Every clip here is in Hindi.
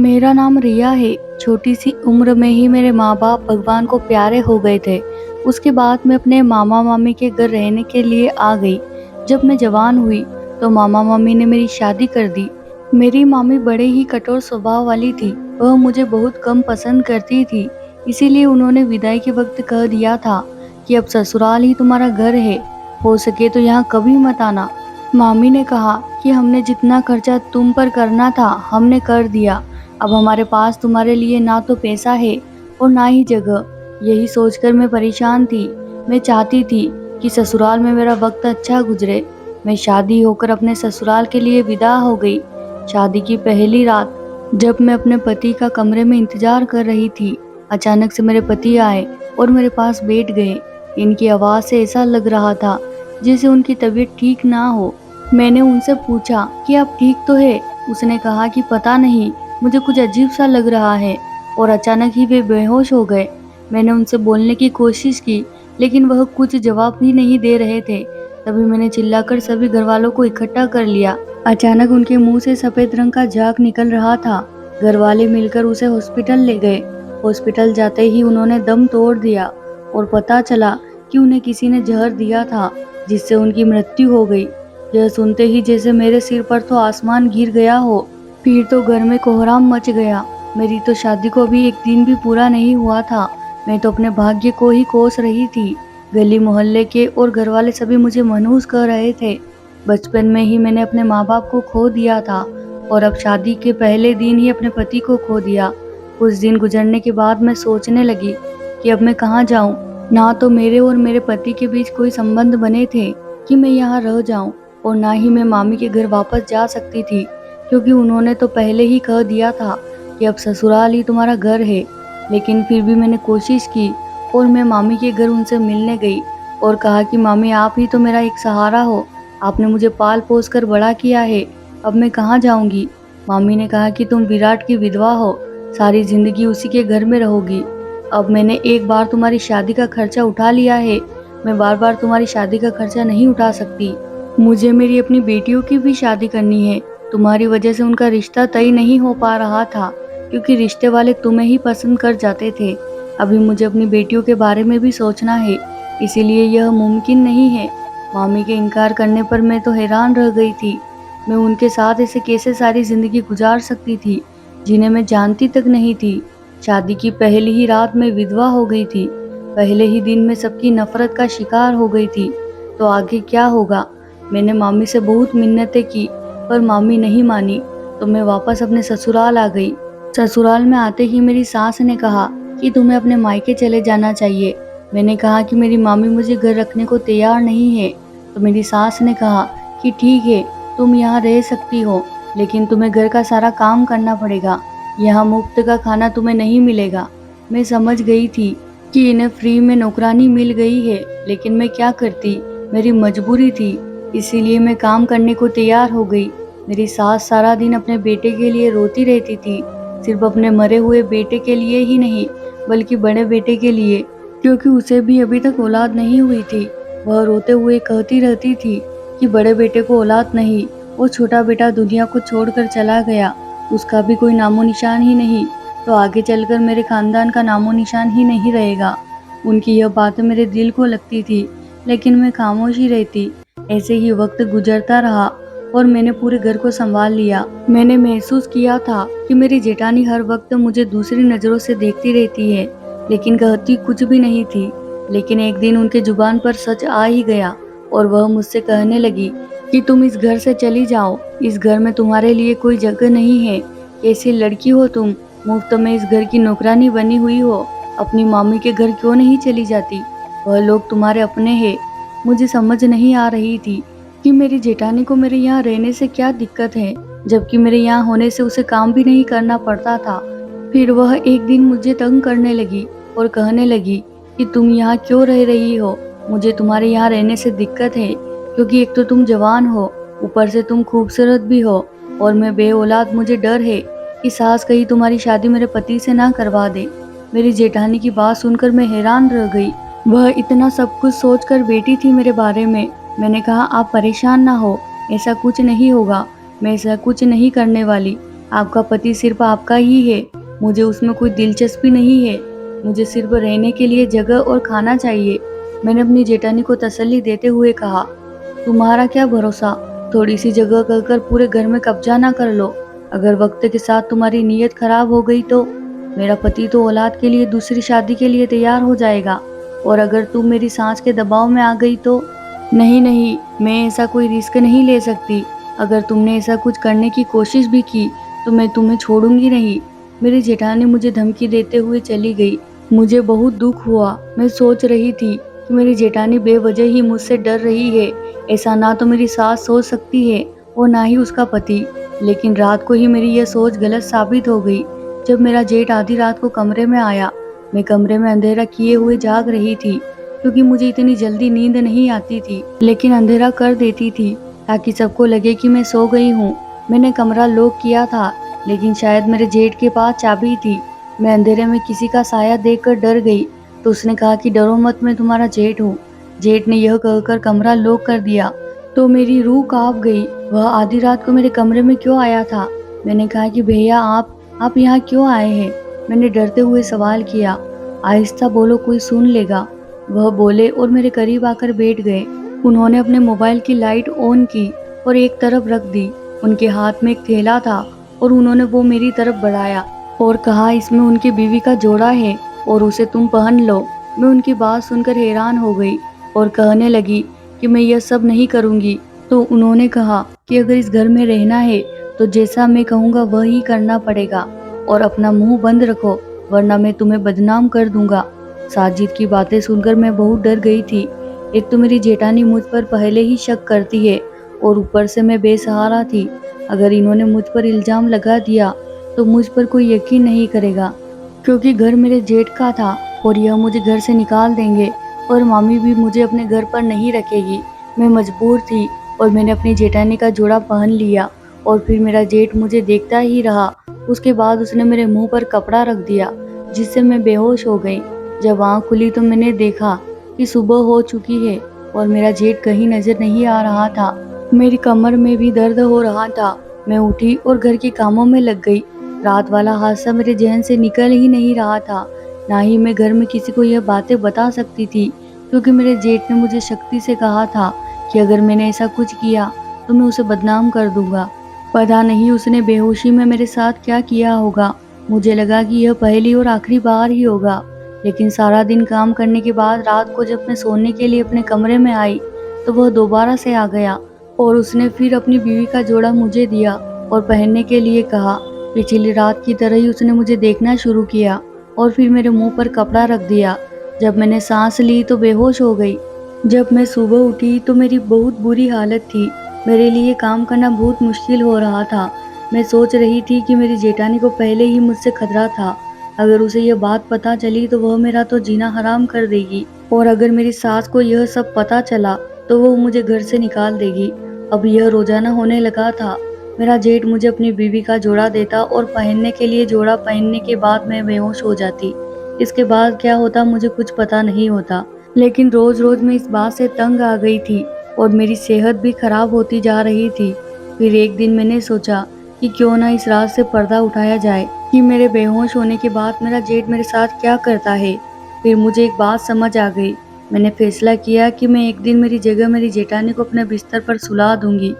मेरा नाम रिया है। छोटी सी उम्र में ही मेरे माँ बाप भगवान को प्यारे हो गए थे। उसके बाद मैं अपने मामा मामी के घर रहने के लिए आ गई। जब मैं जवान हुई तो मामा मामी ने मेरी शादी कर दी। मेरी मामी बड़े ही कठोर स्वभाव वाली थी। वह मुझे बहुत कम पसंद करती थी। इसीलिए उन्होंने विदाई के वक्त कह दिया था कि अब ससुराल ही तुम्हारा घर है, हो सके तो यहाँ कभी मत आना। मामी ने कहा कि हमने जितना खर्चा तुम पर करना था हमने कर दिया। अब हमारे पास तुम्हारे लिए ना तो पैसा है और ना ही जगह। यही सोचकर मैं परेशान थी। मैं चाहती थी कि ससुराल में मेरा वक्त अच्छा गुजरे। मैं शादी होकर अपने ससुराल के लिए विदा हो गई। शादी की पहली रात जब मैं अपने पति का कमरे में इंतजार कर रही थी, अचानक से मेरे पति आए और मेरे पास बैठ गए। इनकी आवाज़ से ऐसा लग रहा था जैसे उनकी तबीयत ठीक ना हो। मैंने उनसे पूछा कि आप ठीक तो है? उसने कहा कि पता नहीं, मुझे कुछ अजीब सा लग रहा है। और अचानक ही वे बेहोश हो गए। मैंने उनसे बोलने की कोशिश की, लेकिन वह कुछ जवाब भी नहीं दे रहे थे। तभी मैंने चिल्लाकर सभी घर वालों को इकट्ठा कर लिया। अचानक उनके मुंह से सफेद रंग का झाग निकल रहा था। घर वाले मिलकर उसे हॉस्पिटल ले गए। हॉस्पिटल जाते ही उन्होंने दम तोड़ दिया और पता चला कि उन्हें किसी ने जहर दिया था, जिससे उनकी मृत्यु हो गई। यह सुनते ही जैसे मेरे सिर पर तो आसमान गिर गया हो। फिर तो घर में कोहराम मच गया। मेरी तो शादी को भी एक दिन भी पूरा नहीं हुआ था। मैं तो अपने भाग्य को ही कोस रही थी। गली मोहल्ले के और घर वाले सभी मुझे मनहूस कर रहे थे। बचपन में ही मैंने अपने माँ बाप को खो दिया था और अब शादी के पहले दिन ही अपने पति को खो दिया। कुछ दिन गुजरने के बाद मैं सोचने लगी कि अब मैं कहाँ जाऊँ। ना तो मेरे और मेरे पति के बीच कोई संबंध बने थे कि मैं यहाँ रह जाऊँ, और ना ही मैं मामी के घर वापस जा सकती थी, क्योंकि उन्होंने तो पहले ही कह दिया था कि अब ससुराल ही तुम्हारा घर है। लेकिन फिर भी मैंने कोशिश की और मैं मामी के घर उनसे मिलने गई और कहा कि मामी, आप ही तो मेरा एक सहारा हो। आपने मुझे पाल पोस कर बड़ा किया है। अब मैं कहाँ जाऊंगी? मामी ने कहा कि तुम विराट की विधवा हो, सारी जिंदगी उसी के घर में रहोगी। अब मैंने एक बार तुम्हारी शादी का खर्चा उठा लिया है, मैं बार बार तुम्हारी शादी का खर्चा नहीं उठा सकती। मुझे मेरी अपनी बेटियों की भी शादी करनी है। तुम्हारी वजह से उनका रिश्ता तय नहीं हो पा रहा था, क्योंकि रिश्ते वाले तुम्हें ही पसंद कर जाते थे। अभी मुझे अपनी बेटियों के बारे में भी सोचना है, इसीलिए यह मुमकिन नहीं है। मामी के इनकार करने पर मैं तो हैरान रह गई थी। मैं उनके साथ ऐसे कैसे सारी जिंदगी गुजार सकती थी, जिन्हें मैं जानती तक नहीं थी। शादी की पहली ही रात में विधवा हो गई थी। पहले ही दिन में सबकी नफरत का शिकार हो गई थी। तो आगे क्या होगा? मैंने मामी से बहुत मिन्नतें की, पर मामी नहीं मानी, तो मैं वापस अपने ससुराल आ गई। ससुराल में आते ही मेरी सास ने कहा कि तुम्हें अपने मायके चले जाना चाहिए। मैंने कहा कि मेरी मामी मुझे घर रखने को तैयार नहीं है। तो मेरी सास ने कहा कि ठीक है, तुम यहाँ रह सकती हो, लेकिन तुम्हें घर का सारा काम करना पड़ेगा। यहाँ मुफ्त का खाना तुम्हें नहीं मिलेगा। मैं समझ गई थी कि इन्हें फ्री में नौकरानी मिल गई है, लेकिन मैं क्या करती, मेरी मजबूरी थी। इसीलिए मैं काम करने को तैयार हो गई। मेरी सास सारा दिन अपने बेटे के लिए रोती रहती थी, सिर्फ अपने मरे हुए बेटे के लिए ही नहीं, बल्कि बड़े बेटे के लिए, क्योंकि उसे भी अभी तक औलाद नहीं हुई थी। वह रोते हुए कहती रहती थी कि बड़े बेटे को औलाद नहीं, वो छोटा बेटा दुनिया को छोड़कर चला गया, उसका भी कोई नामो निशान ही नहीं, तो आगे चलकर मेरे खानदान का नामो निशान ही नहीं रहेगा। उनकी यह बातें मेरे दिल को लगती थी, लेकिन मैं खामोश ही रहती। ऐसे ही वक्त गुजरता रहा और मैंने पूरे घर को संभाल लिया। मैंने महसूस किया था कि मेरी जेठानी हर वक्त मुझे दूसरी नजरों से देखती रहती है, लेकिन कहती कुछ भी नहीं थी। लेकिन एक दिन उनके जुबान पर सच आ ही गया और वह मुझसे कहने लगी कि तुम इस घर से चली जाओ, इस घर में तुम्हारे लिए कोई जगह नहीं है। कैसी लड़की हो तुम, मुफ्त में इस घर की नौकरानी बनी हुई हो, अपनी मामी के घर क्यों नहीं चली जाती? वह लोग तुम्हारे अपने हैं। मुझे समझ नहीं आ रही थी कि मेरी जेठानी को मेरे यहाँ रहने से क्या दिक्कत है, जबकि मेरे यहाँ होने से उसे काम भी नहीं करना पड़ता था। फिर वह एक दिन मुझे तंग करने लगी और कहने लगी कि तुम यहाँ क्यों रह रही हो, मुझे तुम्हारे यहाँ रहने से दिक्कत है, क्योंकि एक तो तुम जवान हो, ऊपर से तुम खूबसूरत भी हो, और मैं बे औलाद, मुझे डर है कि सास कहीं तुम्हारी शादी मेरे पति से ना करवा दे। मेरी जेठानी की बात सुनकर मैं हैरान रह गई। वह इतना सब कुछ सोच कर बैठी थी मेरे बारे में। मैंने कहा, आप परेशान ना हो, ऐसा कुछ नहीं होगा, मैं ऐसा कुछ नहीं करने वाली। आपका पति सिर्फ आपका ही है, मुझे उसमें कोई दिलचस्पी नहीं है। मुझे सिर्फ रहने के लिए जगह और खाना चाहिए। मैंने अपनी जेठानी को तसल्ली देते हुए कहा, तुम्हारा क्या भरोसा, थोड़ी सी जगह कहकर पूरे घर में कब्जा ना कर लो। अगर वक्त के साथ तुम्हारी नीयत खराब हो गई तो मेरा पति तो औलाद के लिए दूसरी शादी के लिए तैयार हो जाएगा, और अगर तुम मेरी सांस के दबाव में आ गई तो। नहीं नहीं, मैं ऐसा कोई रिस्क नहीं ले सकती। अगर तुमने ऐसा कुछ करने की कोशिश भी की तो मैं तुम्हें छोड़ूंगी नहीं। मेरी जेठानी मुझे धमकी देते हुए चली गई। मुझे बहुत दुख हुआ। मैं सोच रही थी कि मेरी जेठानी बेवजह ही मुझसे डर रही है। ऐसा ना तो मेरी सास सोच सकती है और ना ही उसका पति। लेकिन रात को ही मेरी यह सोच गलत साबित हो गई। जब मेरा जेठ आधी रात को कमरे में आया, मैं कमरे में अंधेरा किए हुए जाग रही थी, क्योंकि मुझे इतनी जल्दी नींद नहीं आती थी, लेकिन अंधेरा कर देती थी ताकि सबको लगे कि मैं सो गई हूँ। मैंने कमरा लॉक किया था, लेकिन शायद मेरे जेठ के पास चाबी थी। मैं अंधेरे में किसी का साया देखकर डर गई, तो उसने कहा कि डरो मत, मैं तुम्हारा जेठ हूँ। जेठ ने यह कहकर कमरा लॉक कर दिया तो मेरी रूह कांप गई। वह आधी रात को मेरे कमरे में क्यों आया था? मैंने कहा कि भैया आप यहाँ क्यों आए हैं? मैंने डरते हुए सवाल किया। आहिस्ता बोलो, कोई सुन लेगा। वह बोले और मेरे करीब आकर बैठ गए। उन्होंने अपने मोबाइल की लाइट ऑन की और एक तरफ रख दी। उनके हाथ में एक थैला था और उन्होंने वो मेरी तरफ बढ़ाया और कहा, इसमें उनकी बीवी का जोड़ा है और उसे तुम पहन लो। मैं उनकी बात सुनकर हैरान हो गई और कहने लगी कि मैं यह सब नहीं करूंगी। तो उन्होंने कहा कि अगर इस घर में रहना है तो जैसा मैं कहूँगा वही करना पड़ेगा, और अपना मुंह बंद रखो, वरना मैं तुम्हें बदनाम कर दूंगा। साजिद की बातें सुनकर मैं बहुत डर गई थी। एक तो मेरी जेठानी मुझ पर पहले ही शक करती है और ऊपर से मैं बेसहारा थी। अगर इन्होंने मुझ पर इल्जाम लगा दिया तो मुझ पर कोई यकीन नहीं करेगा, क्योंकि घर मेरे जेठ का था और यह मुझे घर से निकाल देंगे, और मामी भी मुझे अपने घर पर नहीं रखेगी। मैं मजबूर थी और मैंने अपनी जेठानी का जोड़ा पहन लिया और फिर मेरा जेठ मुझे देखता ही रहा। उसके बाद उसने मेरे मुंह पर कपड़ा रख दिया, जिससे मैं बेहोश हो गई। जब आँख खुली तो मैंने देखा कि सुबह हो चुकी है और मेरा जेठ कहीं नजर नहीं आ रहा था। मेरी कमर में भी दर्द हो रहा था। मैं उठी और घर के कामों में लग गई। रात वाला हादसा मेरे जहन से निकल ही नहीं रहा था। ना ही मैं घर में किसी को यह बातें बता सकती थी, क्योंकि मेरे जेठ ने मुझे सख्ती से कहा था कि अगर मैंने ऐसा कुछ किया तो मैं उसे बदनाम कर दूंगा। पता नहीं उसने बेहोशी में मेरे साथ क्या किया होगा। मुझे लगा कि यह पहली और आखिरी बार ही होगा। लेकिन सारा दिन काम करने के बाद रात को जब मैं सोने के लिए अपने कमरे में आई तो वह दोबारा से आ गया और उसने फिर अपनी बीवी का जोड़ा मुझे दिया और पहनने के लिए कहा। पिछली रात की तरह ही उसने मुझे देखना शुरू किया और फिर मेरे मुंह पर कपड़ा रख दिया। जब मैंने सांस ली तो बेहोश हो गई। जब मैं सुबह उठी तो मेरी बहुत बुरी हालत थी। मेरे लिए काम करना बहुत मुश्किल हो रहा था। मैं सोच रही थी कि मेरी जेठानी को पहले ही मुझसे खतरा था। अगर उसे यह बात पता चली तो वह मेरा तो जीना हराम कर देगी, और अगर मेरी सास को यह सब पता चला तो वो मुझे घर से निकाल देगी। अब यह रोजाना होने लगा था। मेरा जेठ मुझे अपनी बीवी का जोड़ा देता और पहनने के लिए जोड़ा पहनने के बाद मैं बेहोश हो जाती। इसके बाद क्या होता मुझे कुछ पता नहीं होता, लेकिन रोज रोज मैं इस बात से तंग आ गई थी और मेरी सेहत भी खराब होती जा रही थी। फिर एक दिन मैंने सोचा कि क्यों ना इस रात से पर्दा उठाया जाए कि मेरे बेहोश होने के बाद मेरा जेठ मेरे साथ क्या करता है। फिर मुझे एक बात समझ आ गई। मैंने फैसला किया कि मैं एक दिन मेरी जगह मेरी जेठानी को अपने बिस्तर पर सुला दूंगी,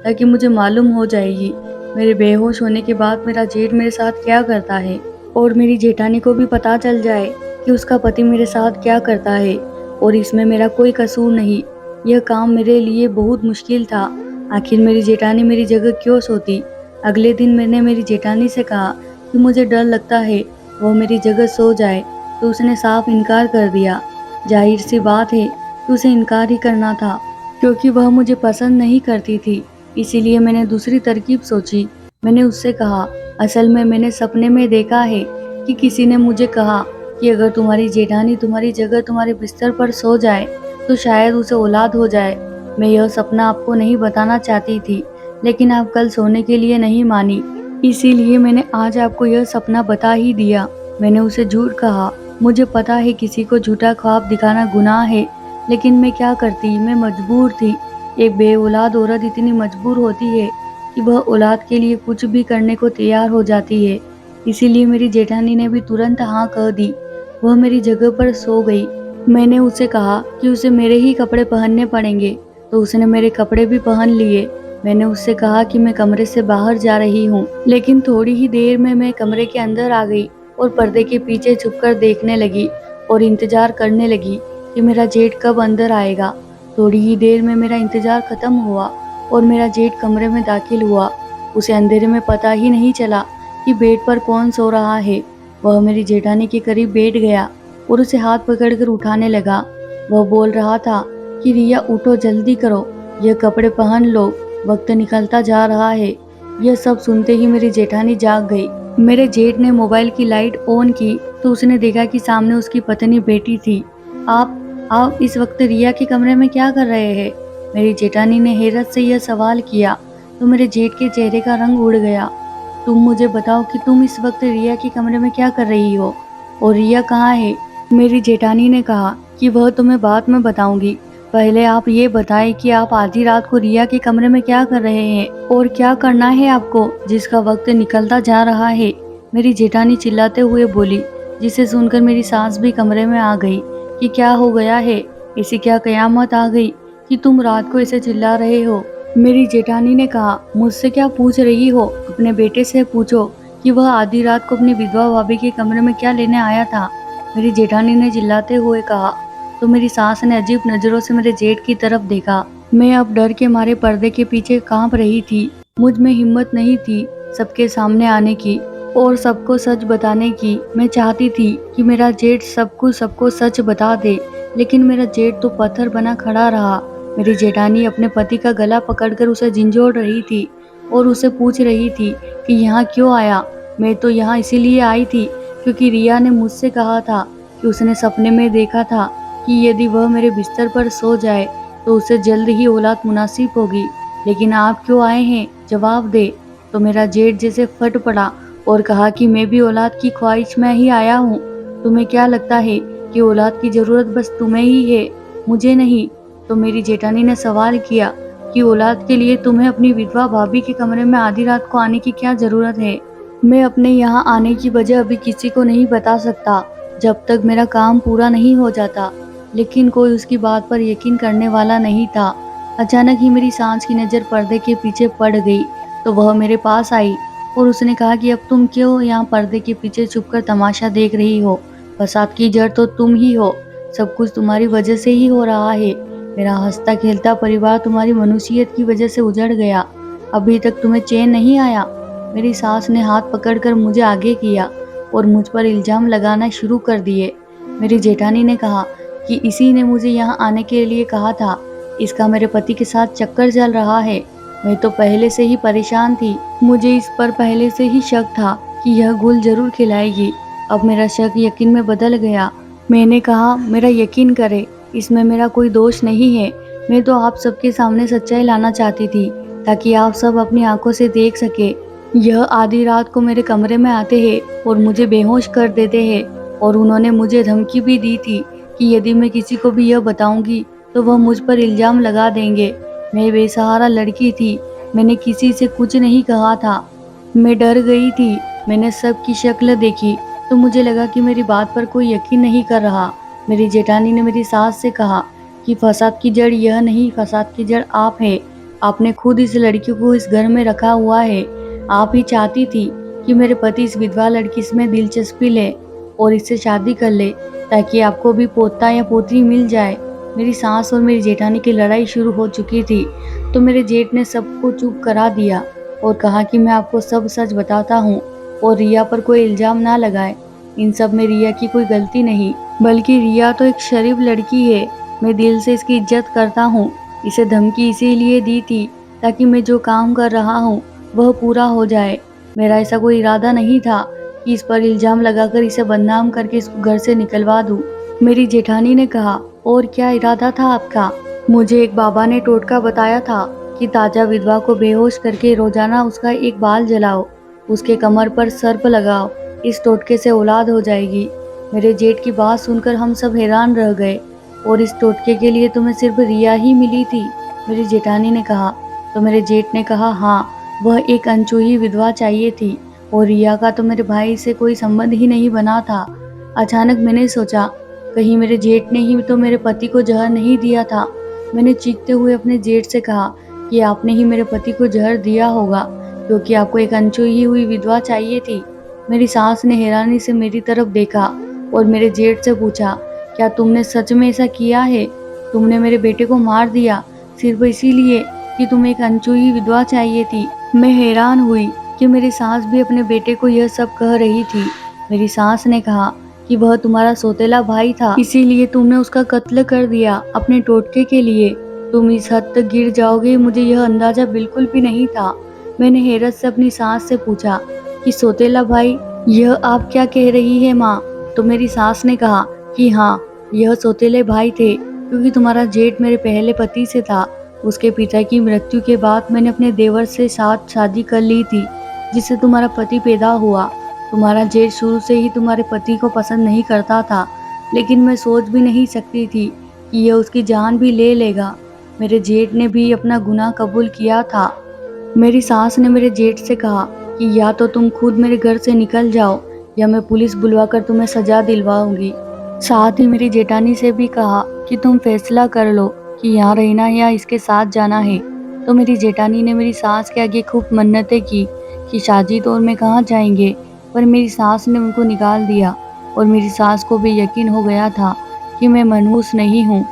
ताकि मुझे मालूम हो जाएगी मेरे बेहोश होने के बाद मेरा जेठ मेरे साथ क्या करता है, और मेरी जेठानी को भी पता चल जाए कि उसका पति मेरे साथ क्या करता है और इसमें मेरा कोई कसूर नहीं। यह काम मेरे लिए बहुत मुश्किल था। आखिर मेरी जेठानी मेरी जगह क्यों सोती? अगले दिन मैंने मेरी जेठानी से कहा कि मुझे डर लगता है वो मेरी जगह सो जाए, तो उसने साफ इनकार कर दिया। जाहिर सी बात है कि उसे इनकार ही करना था, क्योंकि वह मुझे पसंद नहीं करती थी। इसीलिए मैंने दूसरी तरकीब सोची। मैंने उससे कहा, असल में मैंने सपने में देखा है कि किसी ने मुझे कहा कि अगर तुम्हारी जेठानी तुम्हारी जगह तुम्हारे बिस्तर पर सो जाए तो शायद उसे औलाद हो जाए। मैं यह सपना आपको नहीं बताना चाहती थी, लेकिन आप कल सोने के लिए नहीं मानी, इसीलिए मैंने आज आपको यह सपना बता ही दिया। मैंने उसे झूठ कहा। मुझे पता है किसी को झूठा ख्वाब दिखाना गुनाह है, लेकिन मैं क्या करती, मैं मजबूर थी। एक बेऔलाद औरत इतनी मजबूर होती है कि वह औलाद के लिए कुछ भी करने को तैयार हो जाती है। इसीलिए मेरी जेठानी ने भी तुरंत हाँ कह दी। वह मेरी जगह पर सो गई। मैंने उससे कहा कि उसे मेरे ही कपड़े पहनने पड़ेंगे, तो उसने मेरे कपड़े भी पहन लिए। मैंने उससे कहा कि मैं कमरे से बाहर जा रही हूँ, लेकिन थोड़ी ही देर में मैं कमरे के अंदर आ गई और पर्दे के पीछे छुपकर देखने लगी और इंतजार करने लगी कि मेरा जेठ कब अंदर आएगा। थोड़ी ही देर में मेरा इंतजार खत्म हुआ और मेरा जेठ कमरे में दाखिल हुआ। उसे अंधेरे में पता ही नहीं चला कि बेड पर कौन सो रहा है। वह मेरी जेठानी के करीब बैठ गया और उसे हाथ पकड़कर उठाने लगा। वह बोल रहा था कि रिया उठो, जल्दी करो, यह कपड़े पहन लो, वक्त निकलता जा रहा है। यह सब सुनते ही मेरी जेठानी जाग गई। मेरे जेठ ने मोबाइल की लाइट ऑन की तो उसने देखा कि सामने उसकी पत्नी बैठी थी। आप इस वक्त रिया के कमरे में क्या कर रहे हैं? मेरी जेठानी ने हैरत से यह सवाल किया तो मेरे जेठ के चेहरे का रंग उड़ गया। तुम मुझे बताओ कि तुम इस वक्त रिया के कमरे में क्या कर रही हो, और रिया कहाँ है? मेरी जेठानी ने कहा कि वह तुम्हें बाद में बताऊंगी, पहले आप ये बताएं कि आप आधी रात को रिया के कमरे में क्या कर रहे हैं और क्या करना है आपको, जिसका वक्त निकलता जा रहा है। मेरी जेठानी चिल्लाते हुए बोली, जिसे सुनकर मेरी सास भी कमरे में आ गई कि क्या हो गया है, ऐसी क्या कयामत आ गई कि तुम रात को ऐसे चिल्ला रहे हो। मेरी जेठानी ने कहा, मुझसे क्या पूछ रही हो, अपने बेटे से पूछो कि वह आधी रात को अपनी विधवा भाभी के कमरे में क्या लेने आया था। मेरी जेठानी ने चिल्लाते हुए कहा। तो मेरी सास ने अजीब नजरों से मेरे जेठ की तरफ देखा। मैं अब डर के मारे पर्दे के पीछे कांप रही थी। मुझ में हिम्मत नहीं थी सबके सामने आने की और सबको सच बताने की। मैं चाहती थी कि मेरा जेठ सबको सच बता दे, लेकिन मेरा जेठ तो पत्थर बना खड़ा रहा। मेरी जेठानी अपने पति का गला पकड़कर उसे झिंझोड़ रही थी और उसे पूछ रही थी कि यहाँ क्यों आया। मैं तो यहाँ इसीलिए आई थी क्योंकि रिया ने मुझसे कहा था कि उसने सपने में देखा था कि यदि वह मेरे बिस्तर पर सो जाए तो उसे जल्द ही औलाद मुनासिब होगी। लेकिन आप क्यों आए हैं, जवाब दे। तो मेरा जेठ जैसे फट पड़ा और कहा कि मैं भी औलाद की ख्वाहिश में ही आया हूँ। तुम्हें क्या लगता है कि औलाद की जरूरत बस तुम्हें ही है, मुझे नहीं? तो मेरी जेठानी ने सवाल किया कि औलाद के लिए तुम्हें अपनी विधवा भाभी के कमरे में आधी रात को आने की क्या जरूरत है? मैं अपने यहाँ आने की वजह अभी किसी को नहीं बता सकता जब तक मेरा काम पूरा नहीं हो जाता, लेकिन कोई उसकी बात पर यकीन करने वाला नहीं था। अचानक ही मेरी सांस की नज़र पर्दे के पीछे पड़ गई तो वह मेरे पास आई और उसने कहा कि अब तुम क्यों यहाँ पर्दे के पीछे छुपकर तमाशा देख रही हो? फसाद की जड़ तो तुम ही हो, सब कुछ तुम्हारी वजह से ही हो रहा है। मेरा हंसता खेलता परिवार तुम्हारी मनुष्यत की वजह से उजड़ गया। अभी तक तुम्हें चैन नहीं आया? मेरी सास ने हाथ पकड़कर मुझे आगे किया और मुझ पर इल्जाम लगाना शुरू कर दिए। मेरी जेठानी ने कहा कि इसी ने मुझे यहाँ आने के लिए कहा था, इसका मेरे पति के साथ चक्कर चल रहा है। मैं तो पहले से ही परेशान थी, मुझे इस पर पहले से ही शक था कि यह गुल जरूर खिलाएगी। अब मेरा शक यकीन में बदल गया। मैंने कहा, मेरा यकीन करे, इसमें मेरा कोई दोष नहीं है। मैं तो आप सबके सामने सच्चाई लाना चाहती थी ताकि आप सब अपनी आंखों से देख सके। यह आधी रात को मेरे कमरे में आते हैं और मुझे बेहोश कर देते हैं, और उन्होंने मुझे धमकी भी दी थी कि यदि मैं किसी को भी यह बताऊंगी तो वह मुझ पर इल्जाम लगा देंगे। मैं बेसहारा लड़की थी, मैंने किसी से कुछ नहीं कहा था। मैं डर गई थी। मैंने सबकी शक्ल देखी तो मुझे लगा कि मेरी बात पर कोई यकीन नहीं कर रहा। मेरी जेठानी ने मेरी सास से कहा कि फसाद की जड़ यह नहीं, फसाद की जड़ आप है। आपने खुद इस लड़की को इस घर में रखा हुआ है। आप ही चाहती थी कि मेरे पति इस विधवा लड़की में दिलचस्पी ले और इससे शादी कर ले ताकि आपको भी पोता या पोती मिल जाए। मेरी सास और मेरी जेठानी की लड़ाई शुरू हो चुकी थी तो मेरे जेठ ने सबको चुप करा दिया और कहा कि मैं आपको सब सच बताता हूँ और रिया पर कोई इल्जाम ना लगाए। इन सब में रिया की कोई गलती नहीं, बल्कि रिया तो एक शरीफ लड़की है। मैं दिल से इसकी इज्जत करता हूँ। इसे धमकी इसीलिए दी थी ताकि मैं जो काम कर रहा हूँ वह पूरा हो जाए। मेरा ऐसा कोई इरादा नहीं था कि इस पर इल्जाम लगाकर इसे बदनाम करके इसको घर से निकलवा दूं। मेरी जेठानी ने कहा, और क्या इरादा था आपका? मुझे एक बाबा ने टोटका बताया था कि ताजा विधवा को बेहोश करके रोजाना उसका एक बाल जलाओ, उसके कमर पर सर्प लगाओ, इस टोटके से औलाद हो जाएगी। मेरे जेठ की बात सुनकर हम सब हैरान रह गए। और इस टोटके के लिए तुम्हें सिर्फ रिया ही मिली थी? मेरी जेठानी ने कहा। तो मेरे जेठ ने कहा, हाँ, वह एक अनछुई विधवा चाहिए थी और रिया का तो मेरे भाई से कोई संबंध ही नहीं बना था। अचानक मैंने सोचा, कहीं मेरे जेठ ने ही तो मेरे पति को जहर नहीं दिया था। मैंने चीखते हुए अपने जेठ से कहा कि आपने ही मेरे पति को जहर दिया होगा, क्योंकि आपको एक अनछुई हुई विधवा चाहिए थी। मेरी सास ने हैरानी से मेरी तरफ देखा और मेरे जेठ से पूछा, क्या तुमने सच में ऐसा किया है? तुमने मेरे बेटे को मार दिया सिर्फ इसीलिए कि तुम्हें एक अनछुई विधवा चाहिए थी? मैं हैरान हुई कि मेरी सास भी अपने बेटे को यह सब कह रही थी। मेरी सास ने कहा कि वह तुम्हारा सौतेला भाई था, इसीलिए तुमने उसका कत्ल कर दिया अपने टोटके के लिए। तुम इस हद तक गिर जाओगे, मुझे यह अंदाजा बिल्कुल भी नहीं था। मैंने हैरत से अपनी सास से पूछा कि सौतेला भाई, यह आप क्या कह रही है माँ? तो मेरी सास ने कहा कि हाँ, यह सौतेले भाई थे, क्योंकि तुम्हारा जेठ मेरे पहले पति से था। उसके पिता की मृत्यु के बाद मैंने अपने देवर से साथ शादी कर ली थी, जिससे तुम्हारा पति पैदा हुआ। तुम्हारा जेठ शुरू से ही तुम्हारे पति को पसंद नहीं करता था, लेकिन मैं सोच भी नहीं सकती थी कि यह उसकी जान भी ले लेगा। मेरे जेठ ने भी अपना गुनाह कबूल किया था। मेरी सास ने मेरे जेठ से कहा कि या तो तुम खुद मेरे घर से निकल जाओ या मैं पुलिस बुलवाकर तुम्हें सजा दिलवाऊंगी। साथ ही मेरी जेठानी से भी कहा कि तुम फैसला कर लो कि यहाँ रहना या इसके साथ जाना है। तो मेरी जेठानी ने मेरी सास के आगे खूब मन्नतें की कि साजिद और मैं कहाँ जाएंगे, पर मेरी सास ने उनको निकाल दिया और मेरी सास को भी यकीन हो गया था कि मैं मनहूस नहीं हूँ।